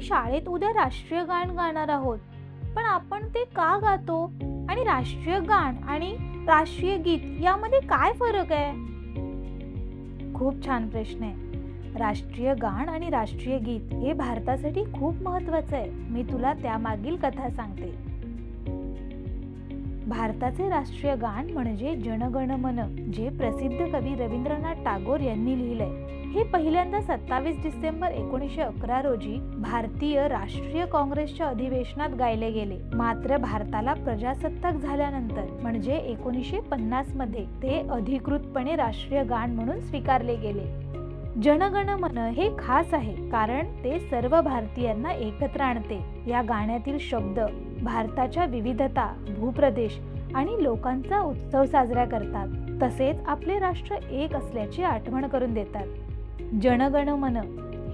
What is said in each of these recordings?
शाळेत उद्या राष्ट्रीय गाण गाणार आहोत, पण आपण ते का गातो आणि राष्ट्रीय गाण आणि राष्ट्रीय गीत यामध्ये काय फरक आहे? खूप छान प्रश्न आहे. राष्ट्रीय गाण आणि राष्ट्रीय गीत हे भारतासाठी खूप महत्वाचं आहे. मी तुला त्यामागील कथा सांगते. भारताचे राष्ट्रीय गाण म्हणजे जन गण मन, जे प्रसिद्ध कवी रवींद्रनाथ टागोर यांनी लिहिलंय. हे पहिल्यांदा 27 डिसेंबर 1911 रोजी भारतीय राष्ट्रीय काँग्रेसच्या अधिवेशनात गायले गेले. मात्र भारताला प्रजासत्ताक झाल्यानंतर म्हणजे 1950 मध्ये ते अधिकृतपणे राष्ट्रीय गाण म्हणून स्वीकारले गेले. जनगण मन हे खास आहे कारण ते सर्व भारतीयांना एकत्र आणते. या गाण्यातील शब्द भारताच्या विविधता, भूप्रदेश आणि लोकांचा उत्सव साजरा करतात. तसेच आपले राष्ट्र एक असल्याची आठवण करून देतात. जनगण मन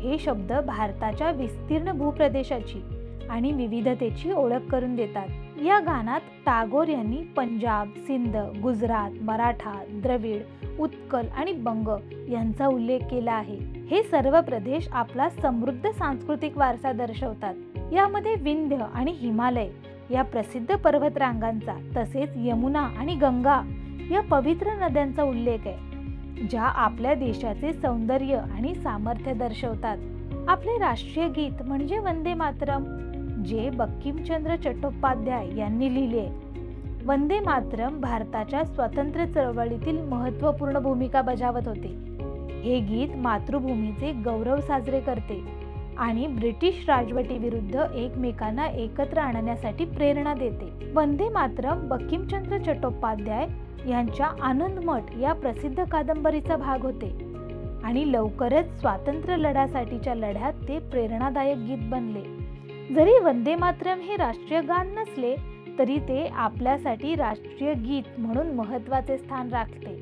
हे शब्द भारताच्या विस्तीर्ण भूप्रदेशाची आणि विविधतेची ओळख करून देतात. या गाण्यात टागोर यांनी पंजाब, सिंध, गुजरात, मराठा, द्रविड, उत्कल आणि बंग यांचा उल्लेख केला आहे. हे सर्व प्रदेश आपला समृद्ध सांस्कृतिक वारसा दर्शवतात. यामध्ये विंध्य आणि हिमालय या प्रसिद्ध पर्वतरांगांचा तसेच यमुना आणि गंगा या पवित्र नद्यांचा उल्लेख आहे, ज्या आपल्या देशाचे सौंदर्य आणि सामर्थ्य दर्शवतात. आपले राष्ट्रीय गीत म्हणजे वंदे मातरम, जे बंकिमचंद्र चट्टोपाध्याय यांनी लिहिले. वंदे मातरम भारताच्या स्वातंत्र्य चळवळीतील महत्त्वपूर्ण भूमिका बजावत होते. हे गीत मातृभूमीचे गौरव साजरे करते आणि ब्रिटिश राजवटीविरुद्ध एकमेकांना एकत्र आणण्यासाठी प्रेरणा देते. वंदे मातरम बंकिमचंद्र चट्टोपाध्याय यांच्या आनंदमठ या प्रसिद्ध कादंबरीचा भाग होते आणि लवकरच स्वातंत्र्य लढ्यासाठीच्या लढ्यात ते प्रेरणादायक गीत बनले. जरी वंदे मातरम हे राष्ट्रीय गान नसले तरी ते आपल्यासाठी राष्ट्रीय गीत म्हणून महत्त्वाचे स्थान राखते.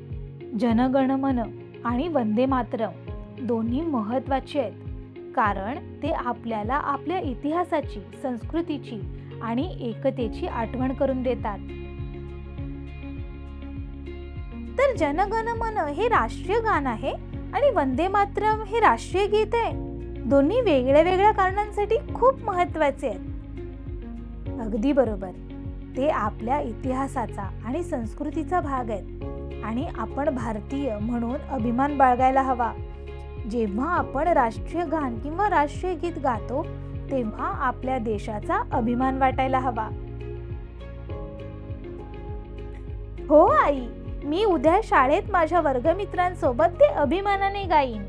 जनगण मन आणि वंदे मातरम दोन्ही महत्त्वाचे आहेत कारण ते आपल्याला आपल्या इतिहासाची, संस्कृतीची आणि एकतेची आठवण करून देतात. तर जनगण मन हे राष्ट्रीय गाण आहे आणि वंदे मातरम हे राष्ट्रीय गीत आहे. दोन्ही वेगळ्या वेगळ्या कारणांसाठी खूप महत्त्वाचे आहेत. अगदी बरोबर. ते आपल्या इतिहासाचा आणि संस्कृतीचा भाग आहेत आणि आपण भारतीय म्हणून अभिमान बाळगायला हवा. जेव्हा आपण राष्ट्रीय गाण किंवा राष्ट्रीय गीत गातो तेव्हा आपल्या देशाचा अभिमान वाटायला हवा. हो आई, मी उद्या शाळेत माझ्या वर्गमित्रांसोबत ते अभिमानाने गाईन.